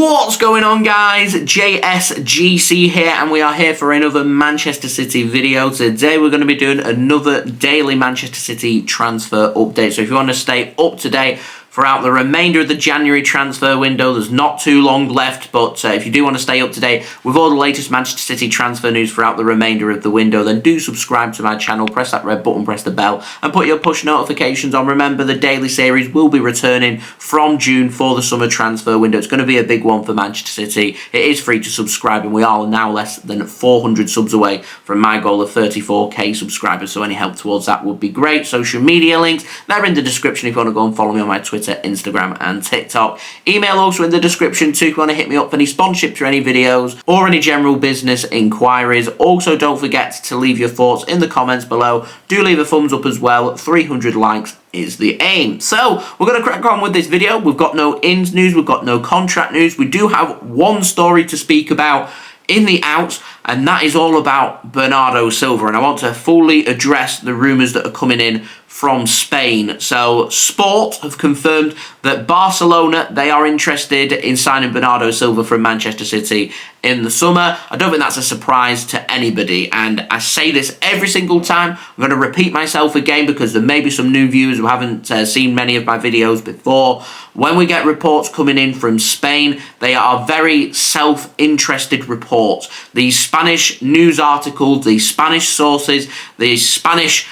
What's going on, guys? JSGC here, and we are here for another Manchester City video. Today we're going to be doing another daily Manchester City transfer update. So if you want to stay up to date throughout the remainder of the January transfer window, there's not too long left, but if you do want to stay up to date with all the latest Manchester City transfer news throughout the remainder of the window, then do subscribe to my channel, press that red button, press the bell, and put your push notifications on. Remember, the daily series will be returning from June for the summer transfer window. It's going to be a big one for Manchester City. It is free to subscribe, and we are now less than 400 subs away from my goal of 34k subscribers, so any help towards that would be great. Social media links, they're in the description if you want to go and follow me on my Twitter, Instagram and TikTok. Email also in the description too if you want to hit me up for any sponsorships or any videos or any general business inquiries. Also, don't forget to leave your thoughts in the comments below. Do leave a thumbs up as well. 300 likes is the aim. So we're going to crack on with this video. We've got no ins news, we've got no contract news. We do have one story to speak about in the outs, and that is all about Bernardo Silva, and I want to fully address the rumours that are coming in from Spain. So Sport have confirmed that Barcelona, they are interested in signing Bernardo Silva from Manchester City in the summer. I don't think that's a surprise to anybody, and I say this every single time. I'm going to repeat myself again because there may be some new viewers who haven't seen many of my videos before. When we get reports coming in from Spain, they are very self-interested reports. These Spanish news articles, these Spanish sources, these Spanish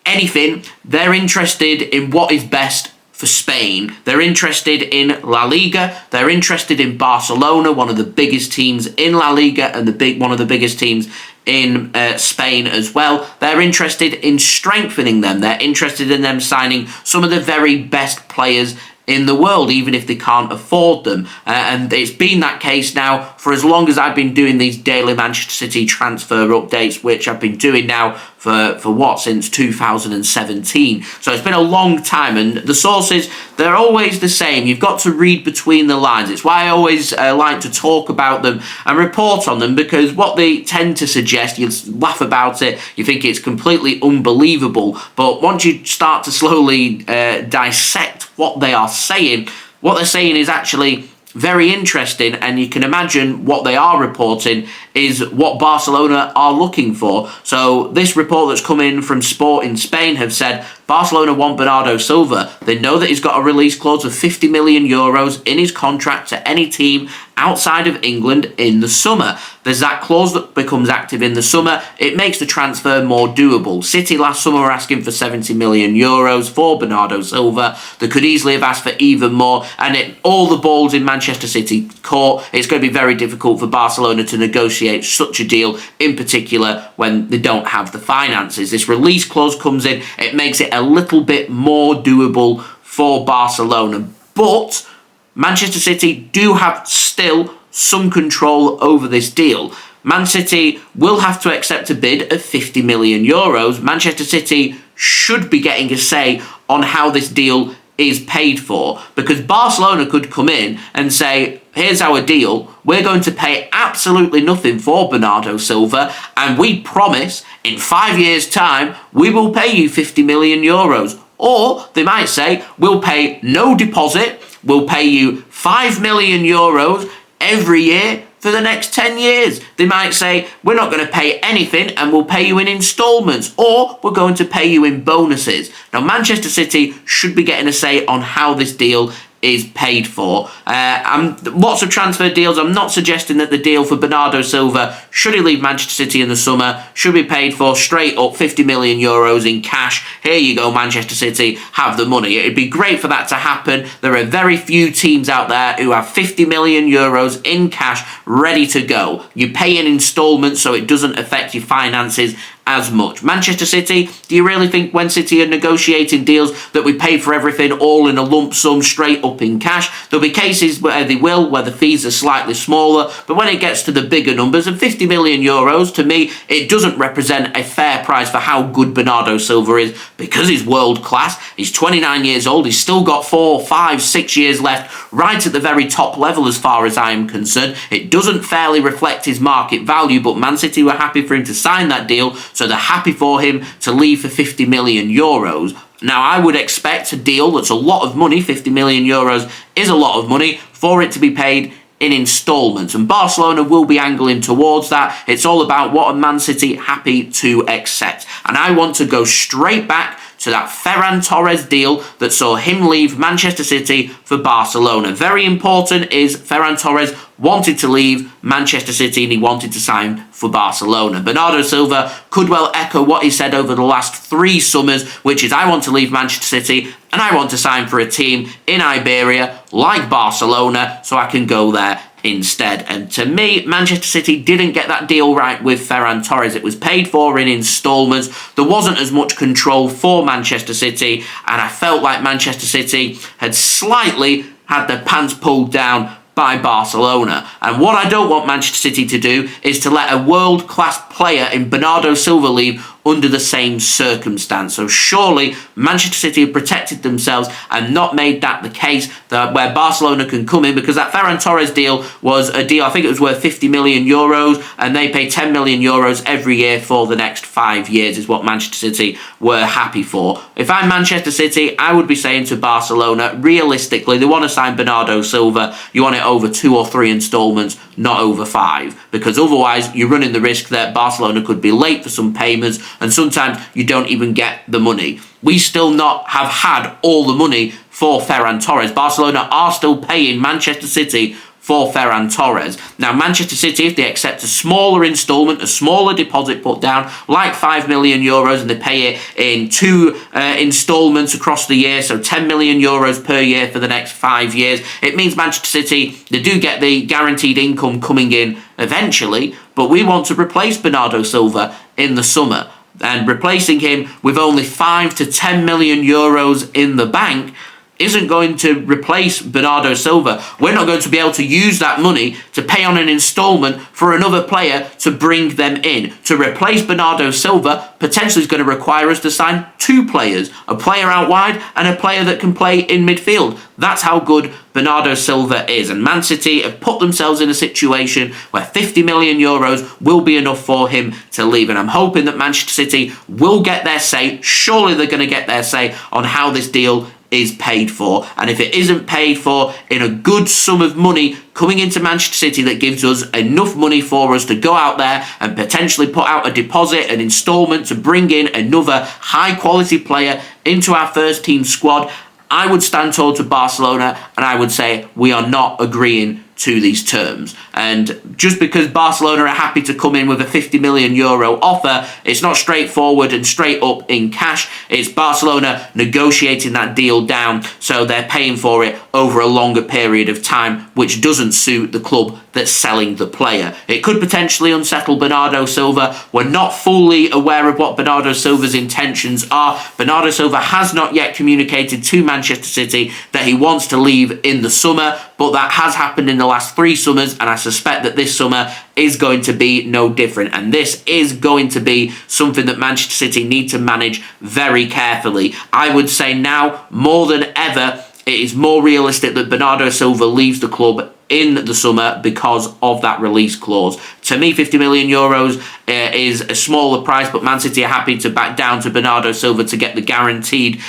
anything, they're interested in what is best for Spain. They're interested in La Liga. They're interested in Barcelona, one of the biggest teams in La Liga and one of the biggest teams in Spain as well. They're interested in strengthening them. They're interested in them signing some of the very best players in the world, even if they can't afford them. And it's been that case now for as long as I've been doing these daily Manchester City transfer updates, which I've been doing now for what, since 2017. So it's been a long time, and the sources, they're always the same. You've got to read between the lines. It's why I always like to talk about them and report on them, because what they tend to suggest, you laugh about it, you think it's completely unbelievable, but once you start to slowly dissect what they are saying, what they're saying is actually very interesting, and you can imagine what they are reporting is what Barcelona are looking for. So this report that's come in from Sport in Spain have said Barcelona want Bernardo Silva. They know that he's got a release clause of 50 million euros in his contract to any team outside of England in the summer. There's that clause that becomes active in the summer. It makes the transfer more doable. City last summer were asking for 70 million euros for Bernardo Silva. They could easily have asked for even more, and all the balls in Manchester City court. It's going to be very difficult for Barcelona to negotiate such a deal, in particular when they don't have the finances. This release clause comes in, it makes it a little bit more doable for Barcelona, but Manchester City do have still some control over this deal. Man City will have to accept a bid of 50 million euros. Manchester City should be getting a say on how this deal is paid for, because Barcelona could come in and say, here's our deal, we're going to pay absolutely nothing for Bernardo Silva, and we promise in 5 years' time we will pay you 50 million euros. Or they might say, we'll pay no deposit, we'll pay you 5 million euros every year for the next 10 years. They might say, we're not going to pay anything and we'll pay you in installments, or we're going to pay you in bonuses. Now, Manchester City should be getting a say on how this deal is paid for. Lots of transfer deals. I'm not suggesting that the deal for Bernardo Silva, should he leave Manchester City in the summer, should be paid for straight up 50 million euros in cash. Here you go, Manchester City, have the money. It'd be great for that to happen. There are very few teams out there who have 50 million euros in cash ready to go. You pay in installments so it doesn't affect your finances as much. Manchester City, do you really think when City are negotiating deals that we pay for everything all in a lump sum straight up in cash? There'll be cases where they will, where the fees are slightly smaller, but when it gets to the bigger numbers, and 50 million euros, to me, it doesn't represent a fair price for how good Bernardo Silva is, because he's world class. He's 29 years old. He's still got 4, 5, 6 years left, right at the very top level as far as I am concerned. It doesn't fairly reflect his market value, but Man City were happy for him to sign that deal, so they're happy for him to leave for 50 million euros. Now, I would expect a deal that's a lot of money, 50 million euros is a lot of money, for it to be paid in installments, and Barcelona will be angling towards that. It's all about what are Man City happy to accept, and I want to go straight back to that Ferran Torres deal that saw him leave Manchester City for Barcelona. Very important is Ferran Torres wanted to leave Manchester City and he wanted to sign for Barcelona. Bernardo Silva could well echo what he said over the last 3 summers, which is I want to leave Manchester City and I want to sign for a team in Iberia like Barcelona so I can go there instead. And to me, Manchester City didn't get that deal right with Ferran Torres. It was paid for in installments. There wasn't as much control for Manchester City, and I felt like Manchester City had slightly had their pants pulled down by Barcelona. And what I don't want Manchester City to do is to let a world-class player in Bernardo Silva leave under the same circumstance. So surely Manchester City have protected themselves and not made that the case that where Barcelona can come in, because that Ferran Torres deal was a deal, I think it was worth 50 million euros, and they pay 10 million euros every year for the next 5 years is what Manchester City were happy for. If I'm Manchester City, I would be saying to Barcelona, realistically, they want to sign Bernardo Silva, you want it over 2 or 3 installments, not over 5, because otherwise you're running the risk that Barcelona could be late for some payments, and sometimes you don't even get the money. We still not have had all the money for Ferran Torres. Barcelona are still paying Manchester City for Ferran Torres. Now, Manchester City, if they accept a smaller instalment, a smaller deposit put down, like 5 million euros, and they pay it in 2 installments across the year, so 10 million euros per year for the next 5 years, it means Manchester City, they do get the guaranteed income coming in eventually, but we want to replace Bernardo Silva in the summer. And replacing him with only 5 to 10 million euros in the bank isn't going to replace Bernardo Silva. We're not going to be able to use that money to pay on an installment for another player to bring them in. To replace Bernardo Silva potentially is going to require us to sign 2 players, a player out wide and a player that can play in midfield. That's how good Bernardo Silva is. And Man City have put themselves in a situation where 50 million euros will be enough for him to leave. And I'm hoping that Manchester City will get their say. Surely they're going to get their say on how this deal is paid for, and if it isn't paid for in a good sum of money coming into Manchester City that gives us enough money for us to go out there and potentially put out a deposit, an instalment to bring in another high quality player into our first team squad, I would stand tall to Barcelona and I would say we are not agreeing to these terms. And just because Barcelona are happy to come in with a 50 million euro offer, it's not straightforward and straight up in cash. It's Barcelona negotiating that deal down, so they're paying for it over a longer period of time, which doesn't suit the club that's selling the player. It could potentially unsettle Bernardo Silva. We're not fully aware of what Bernardo Silva's intentions are. Bernardo Silva has not yet communicated to Manchester City that he wants to leave in the summer, but that has happened in the last 3 summers, and I suspect that this summer is going to be no different. And this is going to be something that Manchester City need to manage very carefully. I would say now, more than ever, it is more realistic that Bernardo Silva leaves the club in the summer because of that release clause. To me, 50 million euros is a smaller price, but Man City are happy to back down to Bernardo Silva to get the guaranteed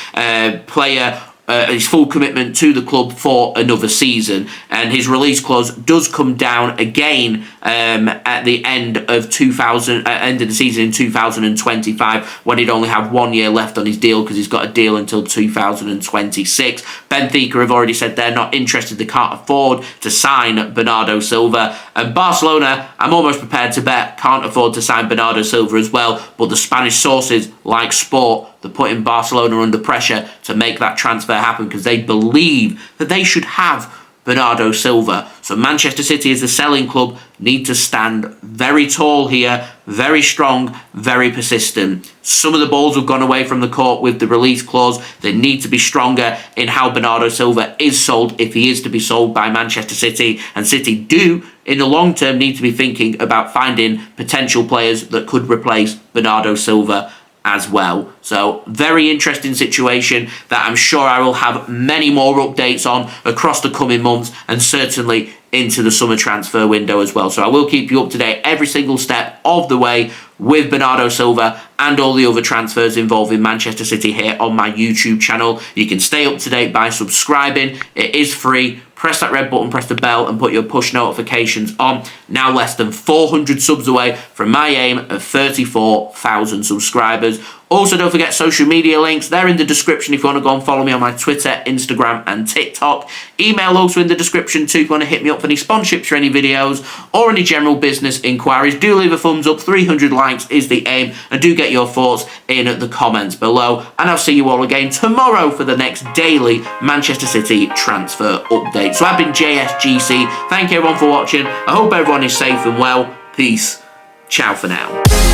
player his full commitment to the club for another season, and his release clause does come down again at the end of the season in 2025, when he'd only have 1 year left on his deal, because he's got a deal until 2026. Benfica have already said they're not interested, they can't afford to sign Bernardo Silva, and Barcelona, I'm almost prepared to bet, can't afford to sign Bernardo Silva as well, but the Spanish sources like Sport, they're putting Barcelona under pressure to make that transfer happen because they believe that they should have Bernardo Silva. So Manchester City as the selling club need to stand very tall here, very strong, very persistent. Some of the balls have gone away from the court with the release clause. They need to be stronger in how Bernardo Silva is sold if he is to be sold by Manchester City. And City do, in the long term, need to be thinking about finding potential players that could replace Bernardo Silva as well. So very interesting situation that I'm sure I will have many more updates on across the coming months, and certainly into the summer transfer window as well. So I will keep you up to date every single step of the way with Bernardo Silva and all the other transfers involving Manchester City here on my YouTube channel. You can stay up to date by subscribing. It is free. press that red button, press the bell, and put your push notifications on. Now less than 400 subs away from my aim of 34,000 subscribers. Also, don't forget social media links. They're in the description if you want to go and follow me on my Twitter, Instagram, and TikTok. Email also in the description too if you want to hit me up for any sponsorships for any videos or any general business inquiries. Do leave a thumbs up. 300 likes is the aim. And do get your thoughts in the comments below. And I'll see you all again tomorrow for the next daily Manchester City transfer update. So I've been JSGC. Thank you everyone for watching. I hope everyone is safe and well. Peace. Ciao for now.